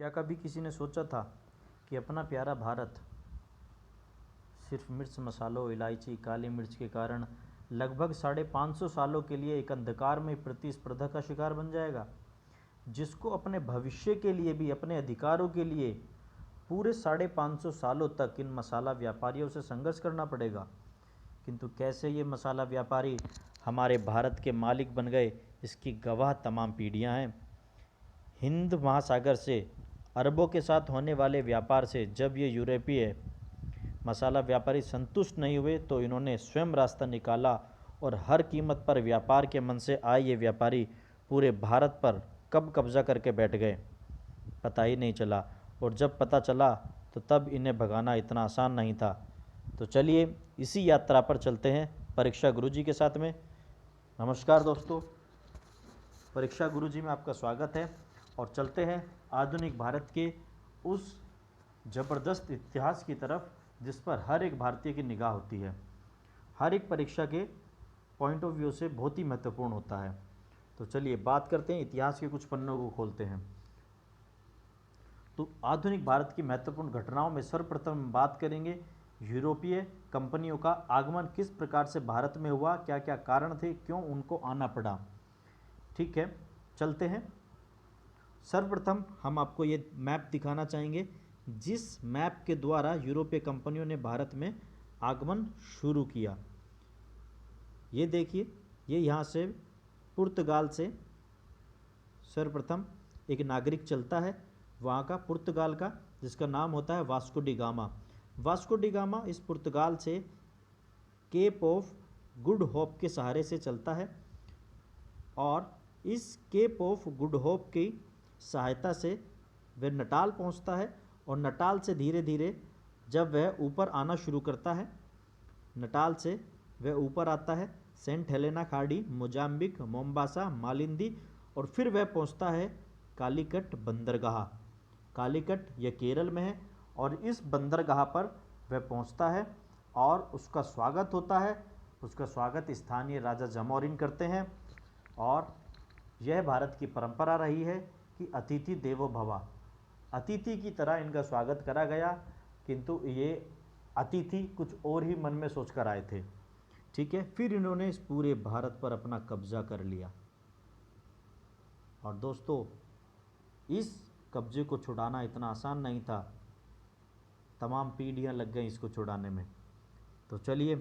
क्या कभी किसी ने सोचा था कि अपना प्यारा भारत सिर्फ मिर्च मसालों, इलायची, काली मिर्च के कारण लगभग 550 सालों के लिए एक अंधकार में प्रतिस्पर्धा का शिकार बन जाएगा, जिसको अपने भविष्य के लिए भी, अपने अधिकारों के लिए पूरे 550 सालों तक इन मसाला व्यापारियों से संघर्ष करना पड़ेगा। किंतु कैसे ये मसाला व्यापारी हमारे भारत के मालिक बन गए, इसकी गवाह तमाम पीढ़ियां हैं। हिंद महासागर से अरबों के साथ होने वाले व्यापार से जब ये यूरोपीय मसाला व्यापारी संतुष्ट नहीं हुए तो इन्होंने स्वयं रास्ता निकाला और हर कीमत पर व्यापार के मन से आए ये व्यापारी पूरे भारत पर कब कब्जा करके बैठ गए, पता ही नहीं चला। और जब पता चला तो तब इन्हें भगाना इतना आसान नहीं था। तो चलिए इसी यात्रा पर चलते हैं परीक्षा गुरुजी के साथ में। नमस्कार दोस्तों, परीक्षा गुरुजी में आपका स्वागत है और चलते हैं आधुनिक भारत के उस ज़बरदस्त इतिहास की तरफ जिस पर हर एक भारतीय की निगाह होती है, हर एक परीक्षा के पॉइंट ऑफ व्यू से बहुत ही महत्वपूर्ण होता है। तो चलिए बात करते हैं, इतिहास के कुछ पन्नों को खोलते हैं। तो आधुनिक भारत की महत्वपूर्ण घटनाओं में सर्वप्रथम बात करेंगे यूरोपीय कंपनियों का आगमन किस प्रकार से भारत में हुआ, क्या क्या कारण थे, क्यों उनको आना पड़ा। ठीक है, चलते हैं। सर्वप्रथम हम आपको ये मैप दिखाना चाहेंगे, जिस मैप के द्वारा यूरोपीय कंपनियों ने भारत में आगमन शुरू किया। ये देखिए, ये यहाँ से पुर्तगाल से सर्वप्रथम एक नागरिक चलता है, वहाँ का पुर्तगाल का, जिसका नाम होता है Vasco D gamma. Vasco D gamma इस पुर्तगाल से केप ऑफ गुड होप के सहारे से चलता है और इस केप ऑफ गुड होप की सहायता से वह नटाल पहुंचता है और नटाल से धीरे धीरे जब वह ऊपर आना शुरू करता है, नटाल से वह ऊपर आता है सेंट हेलेना खाड़ी, मोजाम्बिक, मोम्बासा, मालिंदी और फिर वह पहुंचता है कालीकट बंदरगाह। कालीकट यह केरल में है और इस बंदरगाह पर वह पहुंचता है और उसका स्वागत होता है। उसका स्वागत स्थानीय राजा जमोरिन करते हैं और यह भारत की परंपरा रही है कि अतिथि देवो भव, अतिथि की तरह इनका स्वागत करा गया। किंतु ये अतिथि कुछ और ही मन में सोच कर आए थे। ठीक है, फिर इन्होंने इस पूरे भारत पर अपना कब्जा कर लिया और दोस्तों इस कब्जे को छुड़ाना इतना आसान नहीं था, तमाम पीढ़ियां लग गई इसको छुड़ाने में। तो चलिए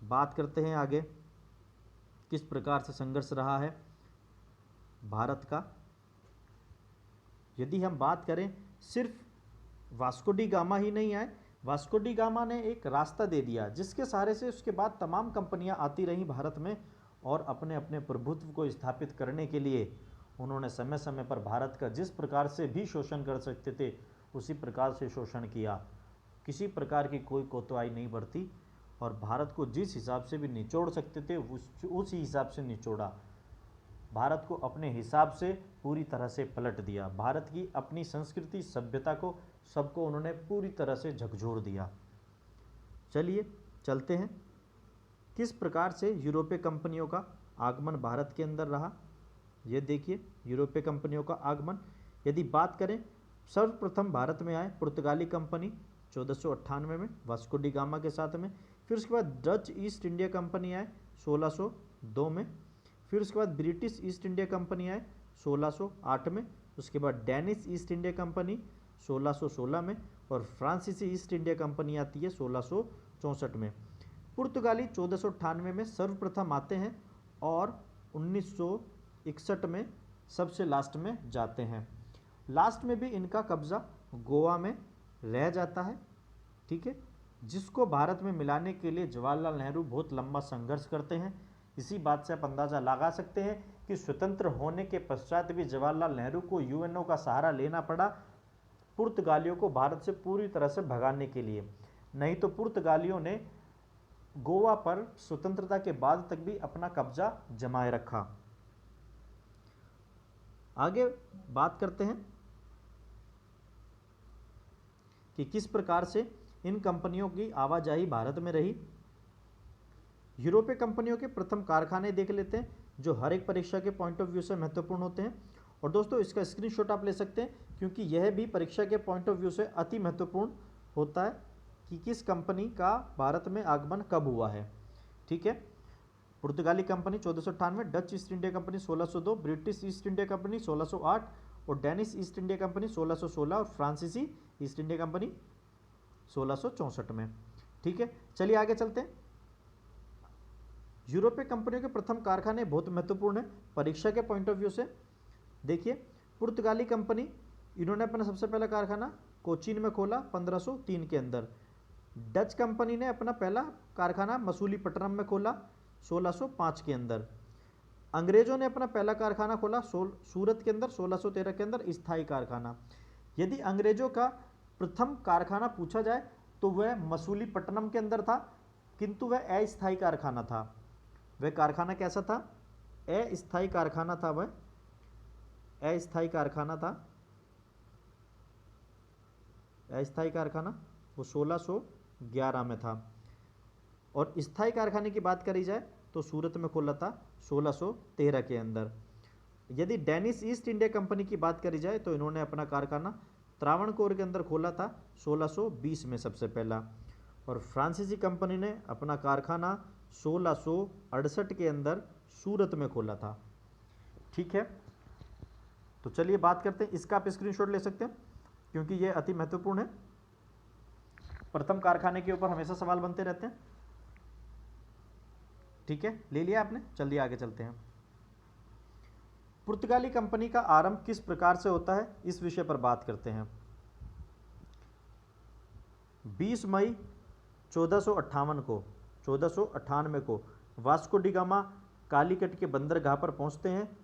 बात करते हैं आगे, किस प्रकार से संघर्ष रहा है भारत का। यदि हम बात करें, सिर्फ वास्को डी गामा ही नहीं आए, वास्को डी गामा ने एक रास्ता दे दिया जिसके सहारे से उसके बाद तमाम कंपनियां आती रहीं भारत में और अपने अपने प्रभुत्व को स्थापित करने के लिए उन्होंने समय समय पर भारत का जिस प्रकार से भी शोषण कर सकते थे उसी प्रकार से शोषण किया। किसी प्रकार की कोई कोताही नहीं बरती और भारत को जिस हिसाब से भी निचोड़ सकते थे उसी हिसाब से निचोड़ा। भारत को अपने हिसाब से पूरी तरह से पलट दिया। भारत की अपनी संस्कृति, सभ्यता को, सबको उन्होंने पूरी तरह से झकझोर दिया। चलिए चलते हैं, किस प्रकार से यूरोपीय कंपनियों का आगमन भारत के अंदर रहा। ये देखिए यूरोपीय कंपनियों का आगमन। यदि बात करें, सर्वप्रथम भारत में आए पुर्तगाली कंपनी 1498 में वास्को डी गामा के साथ में। फिर उसके बाद डच ईस्ट इंडिया कंपनी आए 1602 में। फिर उसके बाद ब्रिटिश ईस्ट इंडिया कंपनी आए 1608 में। उसके बाद डैनिश ईस्ट इंडिया कंपनी 1616 में और फ्रांसीसी ईस्ट इंडिया कंपनी आती है 1664 में। पुर्तगाली 1498 में सर्वप्रथम आते हैं और 1961 में सबसे लास्ट में जाते हैं। लास्ट में भी इनका कब्जा गोवा में रह जाता है। ठीक है, जिसको भारत में मिलाने के लिए जवाहरलाल नेहरू बहुत लंबा संघर्ष करते हैं। इसी बात से आप अंदाज़ा लगा सकते हैं कि स्वतंत्र होने के पश्चात भी जवाहरलाल नेहरू को यूएनओ का सहारा लेना पड़ा पुर्तगालियों को भारत से पूरी तरह से भगाने के लिए। नहीं तो पुर्तगालियों ने गोवा पर स्वतंत्रता के बाद तक भी अपना कब्जा जमाए रखा। आगे बात करते हैं कि किस प्रकार से इन कंपनियों की आवाजाही भारत में रही। यूरोपीय कंपनियों के प्रथम कारखाने देख लेते हैं जो हर एक परीक्षा के पॉइंट ऑफ व्यू से महत्वपूर्ण होते हैं। और दोस्तों इसका स्क्रीनशॉट आप ले सकते हैं, क्योंकि यह भी परीक्षा के पॉइंट ऑफ व्यू से अति महत्वपूर्ण होता है कि किस कंपनी का भारत में आगमन कब हुआ है। ठीक है, पुर्तगाली company 1498, Dutch east India company 1602, British east India company 1608 और डेनिश ईस्ट इंडिया कंपनी 1616 और फ्रांसीसी ईस्ट इंडिया कंपनी 1664 में। ठीक है, चलिए आगे चलते हैं। यूरोपीय कंपनियों के प्रथम कारखाने बहुत महत्वपूर्ण है परीक्षा के पॉइंट ऑफ व्यू से। देखिए, पुर्तगाली कंपनी, इन्होंने अपना सबसे पहला कारखाना कोचीन में खोला 1503 के अंदर। डच कंपनी ने अपना पहला कारखाना मसूलीपट्टनम में खोला 1605 के अंदर। अंग्रेजों ने अपना पहला कारखाना खोला सूरत के अंदर 1613 के अंदर, स्थायी कारखाना। यदि अंग्रेजों का प्रथम कारखाना पूछा जाए तो वह मसूलीपट्टनम के अंदर था, किंतु वह अस्थायी कारखाना था। वह कारखाना कैसा था? अस्थायी कारखाना था, वह अस्थायी कारखाना था। अस्थायी कारखाना वो 1611 में था। और स्थायी कारखाने की बात करी जाए तो सूरत में खोला था 1613 के अंदर। यदि डेनिश ईस्ट इंडिया कंपनी की बात करी जाए तो इन्होंने अपना कारखाना त्रावणकोर के अंदर खोला था 1620 में सबसे पहला। और फ्रांसीसी कंपनी ने अपना कारखाना 1668 के अंदर सूरत में खोला था। ठीक है, तो चलिए बात करते हैं, इसका आप स्क्रीनशॉट ले सकते हैं क्योंकि यह अति महत्वपूर्ण है। प्रथम कारखाने के ऊपर हमेशा सवाल बनते रहते हैं। ठीक है, ले लिया आपने, चलिए आगे चलते हैं। पुर्तगाली कंपनी का आरंभ किस प्रकार से होता है, इस विषय पर बात करते हैं। 20 मई 1498 को वास्को डी गामा कालीकट के बंदरगाह पर पहुंचते हैं।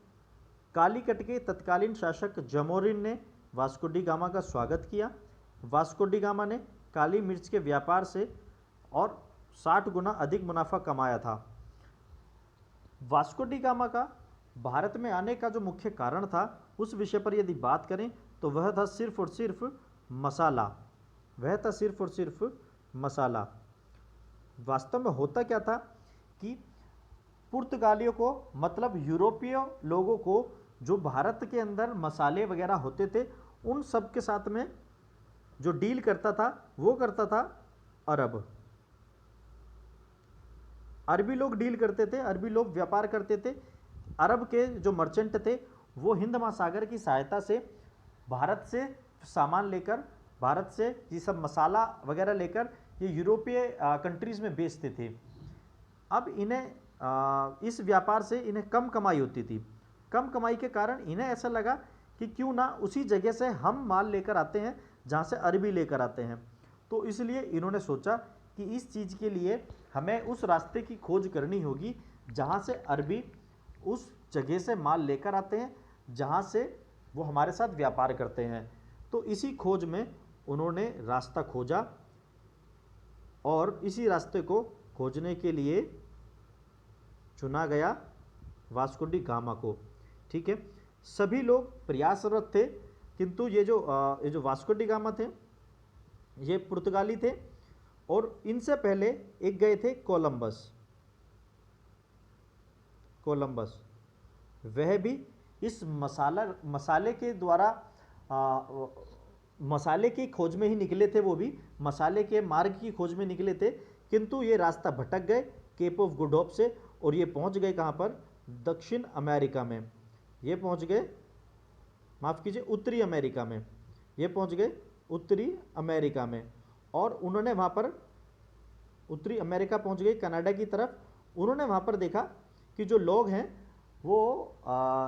कालीकट के तत्कालीन शासक जमोरिन ने वास्को डी गामा का स्वागत किया। वास्को डी गामा ने काली मिर्च के व्यापार से और 60 गुना अधिक मुनाफा कमाया था। वास्को डी गामा का भारत में आने का जो मुख्य कारण था, उस विषय पर यदि बात करें तो वह था सिर्फ और सिर्फ मसाला। वह था सिर्फ और सिर्फ मसाला। वास्तव में होता क्या था कि पुर्तगालियों को, मतलब यूरोपीय लोगों को, जो भारत के अंदर मसाले वगैरह होते थे, उन सब के साथ में जो डील करता था वो करता था अरब। अरबी लोग डील करते थे, अरबी लोग व्यापार करते थे। अरब के जो मर्चेंट थे वो हिंद महासागर की सहायता से भारत से सामान लेकर, भारत से ये सब मसाला वगैरह लेकर ये यूरोपीय कंट्रीज़ में बेचते थे। अब इन्हें इस व्यापार से इन्हें कम कमाई होती थी। कम कमाई के कारण इन्हें ऐसा लगा कि क्यों ना उसी जगह से हम माल लेकर आते हैं जहाँ से अरबी लेकर आते हैं। तो इसलिए इन्होंने सोचा कि इस चीज़ के लिए हमें उस रास्ते की खोज करनी होगी जहाँ से अरबी उस जगह से माल लेकर आते हैं जहाँ से वो हमारे साथ व्यापार करते हैं। तो इसी खोज में उन्होंने रास्ता खोजा और इसी रास्ते को खोजने के लिए चुना गया वास्को डी गामा को। ठीक है, सभी लोग प्रयासरत थे, किंतु ये जो वास्को डी गामा थे ये पुर्तगाली थे और इनसे पहले एक गए थे कोलंबस। वह भी इस मसाले के द्वारा मसाले की खोज में ही निकले थे। वो भी मसाले के मार्ग की खोज में निकले थे, किंतु ये रास्ता भटक गए केप ऑफ गुड होप से और ये पहुंच गए कहाँ पर? दक्षिण अमेरिका में। ये पहुंच गए, माफ़ कीजिए, उत्तरी अमेरिका में। ये पहुंच गए उत्तरी अमेरिका में और उन्होंने वहाँ पर उत्तरी अमेरिका पहुंच गए, कनाडा की तरफ। उन्होंने वहाँ पर देखा कि जो लोग हैं वो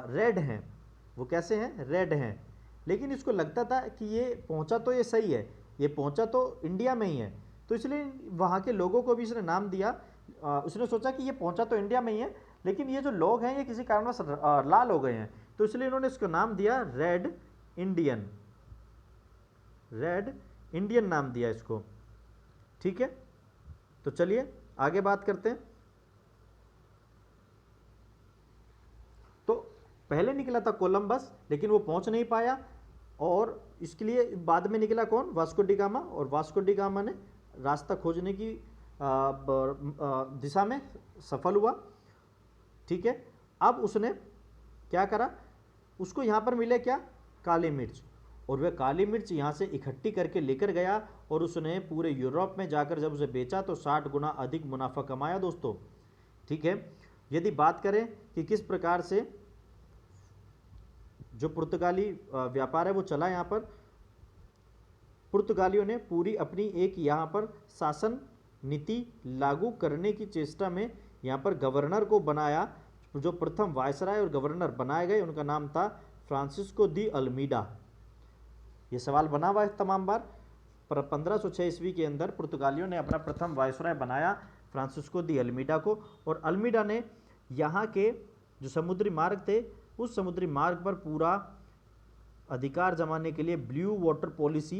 रेड हैं। वो कैसे हैं? रेड हैं। लेकिन इसको लगता था कि ये पहुंचा तो ये सही है, ये पहुंचा तो इंडिया में ही है, तो इसलिए वहाँ के लोगों को भी इसने नाम दिया। उसने सोचा कि ये पहुंचा तो इंडिया में ही है, लेकिन ये जो लोग हैं ये किसी कारणवश लाल हो गए हैं, तो इसलिए इन्होंने इसको नाम दिया रेड इंडियन। रेड इंडियन नाम दिया इसको। ठीक है, तो चलिए आगे बात करते हैं। तो पहले निकला था कोलंबस, लेकिन वो पहुंच नहीं पाया और इसके लिए बाद में निकला कौन? Vasco D gamma. और वास्को डी गामा ने रास्ता खोजने की दिशा में सफल हुआ। ठीक है, अब उसने क्या करा? उसको यहाँ पर मिले क्या, काली मिर्च, और वह काली मिर्च यहाँ से इकट्ठी करके लेकर गया और उसने पूरे यूरोप में जाकर जब उसे बेचा तो 60 गुना अधिक मुनाफा कमाया दोस्तों। ठीक है, यदि बात करें कि किस प्रकार से जो पुर्तगाली व्यापार है वो चला, यहाँ पर पुर्तगालियों ने पूरी अपनी एक यहाँ पर शासन नीति लागू करने की चेष्टा में यहाँ पर गवर्नर को बनाया। जो प्रथम वायसराय और गवर्नर बनाए गए उनका नाम था फ्रांसिस्को दी अल्मीडा। ये सवाल बना हुआ है तमाम बार। पर 1506 ईस्वी के अंदर पुर्तगालियों ने अपना प्रथम वायसराय बनाया फ्रांसिस्को दी अल्मीडा को, और अल्मीडा ने यहाँ के जो समुद्री मार्ग थे उस समुद्री मार्ग पर पूरा अधिकार जमाने के लिए ब्लू वाटर पॉलिसी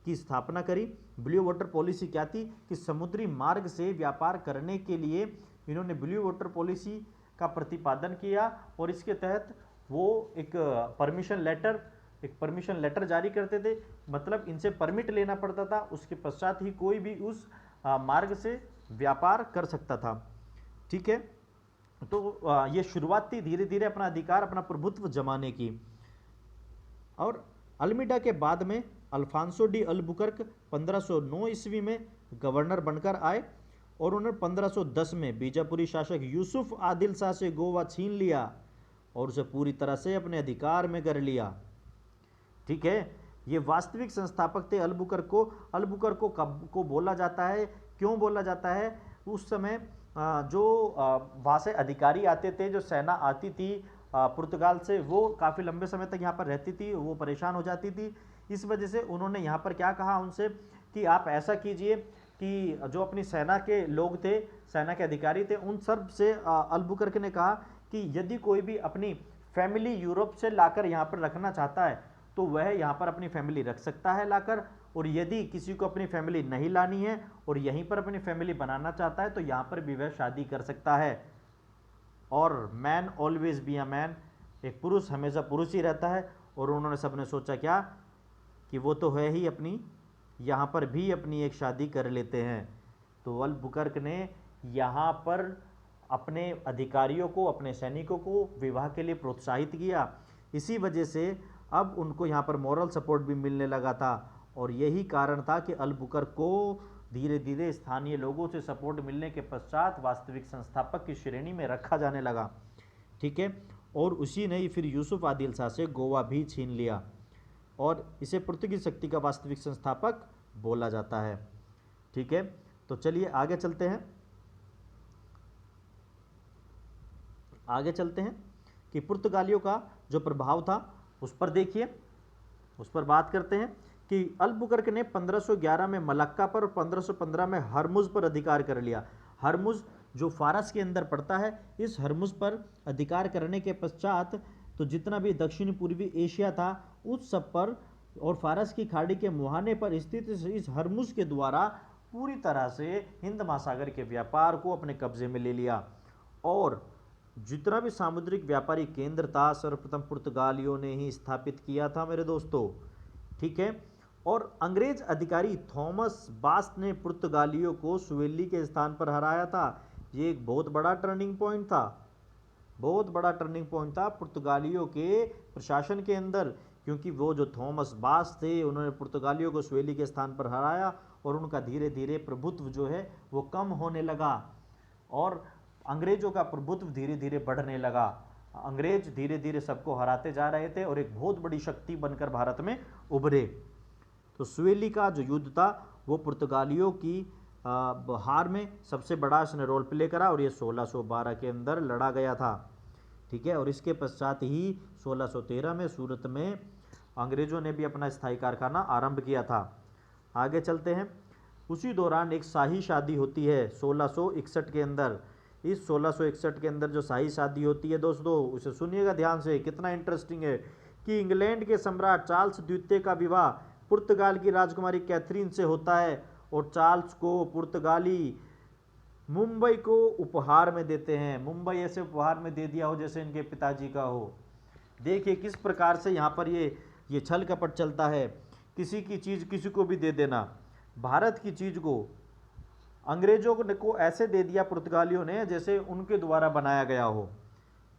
की स्थापना करी। ब्लू वाटर पॉलिसी क्या थी कि समुद्री मार्ग से व्यापार करने के लिए इन्होंने ब्लू वाटर पॉलिसी का प्रतिपादन किया, और इसके तहत वो एक परमिशन लेटर जारी करते थे, मतलब इनसे परमिट लेना पड़ता था, उसके पश्चात ही कोई भी उस मार्ग से व्यापार कर सकता था। ठीक है, तो ये शुरुआत थी धीरे धीरे अपना अधिकार, अपना प्रभुत्व जमाने की। और अल्मीडा के बाद में अल्फांसो डी अल्बुकर्क 1509 ईस्वी में गवर्नर बनकर आए, और उन्होंने 1510 में बीजापुरी शासक यूसुफ आदिल शाह से गोवा छीन लिया और उसे पूरी तरह से अपने अधिकार में कर लिया। ठीक है, ये वास्तविक संस्थापक थे अल्बुकर्क को को बोला जाता है, क्यों बोला जाता है, उस समय जो वहाँ से अधिकारी आते थे, जो सेना आती थी पुर्तगाल से, वो काफ़ी लंबे समय तक यहाँ पर रहती थी, वो परेशान हो जाती थी। इस वजह से उन्होंने यहाँ पर क्या कहा उनसे कि आप ऐसा कीजिए कि जो अपनी सेना के लोग थे, सेना के अधिकारी थे, उन सब से अल्बुकर्क ने कहा कि यदि कोई भी अपनी फैमिली यूरोप से लाकर यहाँ पर रखना चाहता है तो वह यहाँ पर अपनी फैमिली रख सकता है लाकर, और यदि किसी को अपनी फैमिली नहीं लानी है और यहीं पर अपनी फैमिली बनाना चाहता है तो यहाँ पर भी वह शादी कर सकता है। और man always be a man, एक पुरुष हमेशा पुरुष ही रहता है। और उन्होंने सबने सोचा क्या कि वो तो है ही, अपनी यहाँ पर भी अपनी एक शादी कर लेते हैं। तो अल्बुकर्क ने यहाँ पर अपने अधिकारियों को, अपने सैनिकों को विवाह के लिए प्रोत्साहित किया। इसी वजह से अब उनको यहाँ पर मॉरल सपोर्ट भी मिलने लगा था, और यही कारण था कि अल्बुकर्क को धीरे धीरे स्थानीय लोगों से सपोर्ट मिलने के पश्चात वास्तविक संस्थापक की श्रेणी में रखा जाने लगा। ठीक है, और उसी ने फिर यूसुफ आदिल शाह से गोवा भी छीन लिया, और इसे पुर्तगीज शक्ति का वास्तविक संस्थापक बोला जाता है। ठीक है, तो चलिए आगे चलते हैं। आगे चलते हैं कि पुर्तगालियों का जो प्रभाव था उस पर देखिए, उस पर बात करते हैं कि अल्बुकर्क ने 1511 में मलक्का पर और 1515 में हरमुज पर अधिकार कर लिया। हरमुज जो फारस के अंदर पड़ता है, इस हरमुज पर अधिकार करने के पश्चात तो जितना भी दक्षिण पूर्वी एशिया था उस सब पर और फारस की खाड़ी के मुहाने पर स्थित इस हरमुज के द्वारा पूरी तरह से हिंद महासागर के व्यापार को अपने कब्जे में ले लिया। और जितना भी सामुद्रिक व्यापारी केंद्र था सर्वप्रथम पुर्तगालियों ने ही स्थापित किया था मेरे दोस्तों। ठीक है, और अंग्रेज अधिकारी थॉमस बास्ट ने पुर्तगालियों को सुवेली के स्थान पर हराया था। ये एक बहुत बड़ा टर्निंग पॉइंट था, बहुत बड़ा टर्निंग पॉइंट था पुर्तगालियों के प्रशासन के अंदर, क्योंकि वो जो थॉमस बास्ट थे उन्होंने पुर्तगालियों को सुवेली के स्थान पर हराया और उनका धीरे धीरे प्रभुत्व जो है वो कम होने लगा और अंग्रेजों का प्रभुत्व धीरे धीरे बढ़ने लगा। अंग्रेज धीरे धीरे सबको हराते जा रहे थे और एक बहुत बड़ी शक्ति बनकर भारत में उभरे। तो सुवेली का जो युद्ध था वो पुर्तगालियों की हार में सबसे बड़ा इसने रोल प्ले करा और ये 1612 के अंदर लड़ा गया था। ठीक है, और इसके पश्चात ही 1613 में सूरत में अंग्रेजों ने भी अपना स्थायी कारखाना आरंभ किया था। आगे चलते हैं। उसी दौरान एक शाही शादी होती है 1661 के अंदर। इस 1661 के अंदर जो शाही शादी होती है दोस्तों, उसे सुनिएगा ध्यान से, कितना इंटरेस्टिंग है कि इंग्लैंड के सम्राट चार्ल्स द्वितीय का विवाह पुर्तगाल की राजकुमारी कैथरीन से होता है और चार्ल्स को पुर्तगाली मुंबई को उपहार में देते हैं। मुंबई ऐसे उपहार में दे दिया हो जैसे इनके पिताजी का हो। देखिए किस प्रकार से यहाँ पर ये छल कपट चलता है, किसी की चीज़ किसी को भी दे देना। भारत की चीज़ को अंग्रेजों को ऐसे दे दिया पुर्तगालियों ने जैसे उनके द्वारा बनाया गया हो।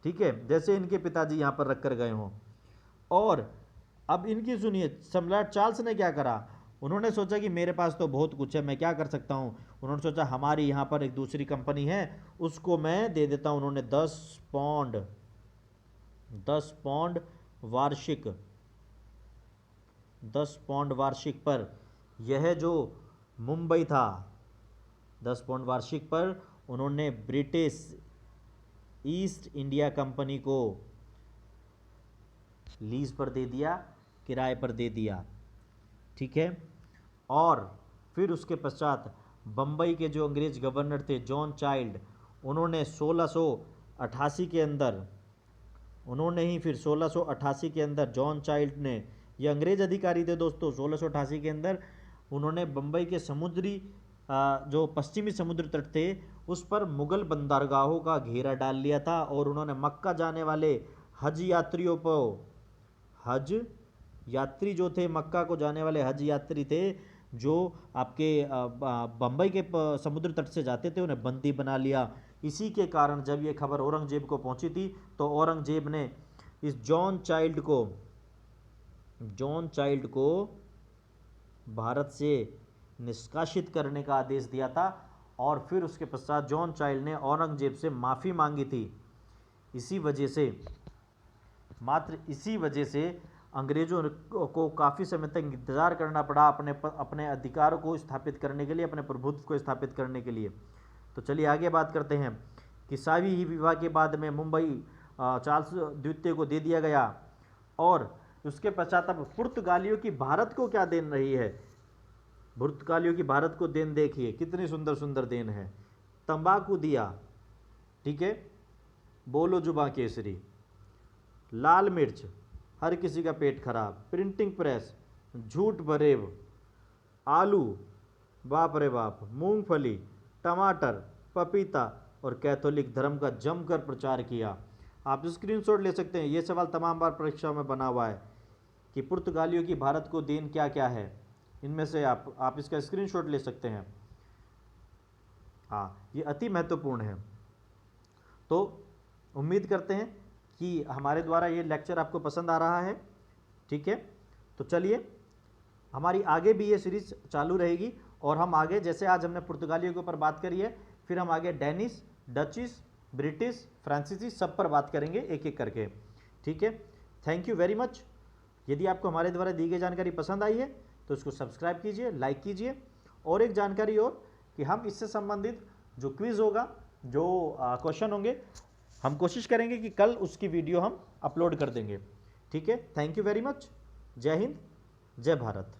ठीक है, जैसे इनके पिताजी यहाँ पर रख कर गए हों। और अब इनकी सुनिए, सम्राट चार्ल्स ने क्या करा, उन्होंने सोचा कि मेरे पास तो बहुत कुछ है, मैं क्या कर सकता हूँ। उन्होंने सोचा हमारी यहाँ पर एक दूसरी कंपनी है, उसको मैं दे देता हूँ। उन्होंने 10 पौंड वार्षिक 10 पौंड वार्षिक पर यह जो मुंबई था, 10 पौंड वार्षिक पर उन्होंने ब्रिटिश ईस्ट इंडिया कंपनी को लीज पर दे दिया, किराए पर दे दिया, ठीक है। और फिर उसके पश्चात बम्बई के जो अंग्रेज गवर्नर थे जॉन चाइल्ड, उन्होंने 1688 के अंदर, फिर 1688 के अंदर जॉन चाइल्ड ने, ये अंग्रेज अधिकारी थे दोस्तों, 1688 के अंदर उन्होंने बम्बई के समुद्री जो पश्चिमी समुद्र तट थे उस पर मुगल बंदरगाहों का घेरा डाल लिया था, और उन्होंने मक्का जाने वाले हज यात्रियों को, हज यात्री जो थे, मक्का को जाने वाले हज यात्री थे जो आपके बम्बई के समुद्र तट से जाते थे, उन्हें बंदी बना लिया। इसी के कारण जब ये खबर औरंगजेब को पहुंची थी तो औरंगजेब ने इस जॉन चाइल्ड को भारत से निष्कासित करने का आदेश दिया था। और फिर उसके पश्चात जॉन चाइल्ड ने औरंगजेब से माफ़ी मांगी थी। मात्र इसी वजह से अंग्रेज़ों को काफ़ी समय तक इंतज़ार करना पड़ा अपने अधिकारों को स्थापित करने के लिए, अपने प्रभुत्व को स्थापित करने के लिए। तो चलिए आगे बात करते हैं कि शाही ही विवाह के बाद में मुंबई चार्ल्स द्वितीय को दे दिया गया। और उसके पश्चात अब पुर्तगालियों की भारत को क्या देन रही है। पुर्तगालियों की भारत को देन देखिए, कितनी सुंदर सुंदर देन है। तंबाकू दिया, ठीक है, बोलो जुबा केसरी, लाल मिर्च, हर किसी का पेट खराब, प्रिंटिंग प्रेस, झूठ बरेब, आलू, बाप रे बाप, मूंगफली, टमाटर, पपीता और कैथोलिक धर्म का जमकर प्रचार किया। आप स्क्रीनशॉट ले सकते हैं, ये सवाल तमाम बार परीक्षाओं में बना हुआ है कि पुर्तगालियों की भारत को देन क्या क्या है। इनमें से आप इसका स्क्रीनशॉट ले सकते हैं। हाँ, ये अति महत्वपूर्ण है। तो उम्मीद करते हैं कि हमारे द्वारा ये लेक्चर आपको पसंद आ रहा है, ठीक है। तो चलिए हमारी आगे भी ये सीरीज चालू रहेगी, और हम आगे, जैसे आज हमने पुर्तगालियों के ऊपर बात करी है, फिर हम आगे डेनिश, डचिश, ब्रिटिश, फ्रांसीसी सब पर बात करेंगे एक एक करके, ठीक है। Thank you very much. यदि आपको हमारे द्वारा दी गई जानकारी पसंद आई है तो इसको सब्सक्राइब कीजिए, लाइक कीजिए। और एक जानकारी और कि हम इससे संबंधित जो क्विज़ होगा, जो क्वेश्चन होंगे, हम कोशिश करेंगे कि कल उसकी वीडियो हम अपलोड कर देंगे, ठीक है। Thank you very much. जय हिंद, जय भारत।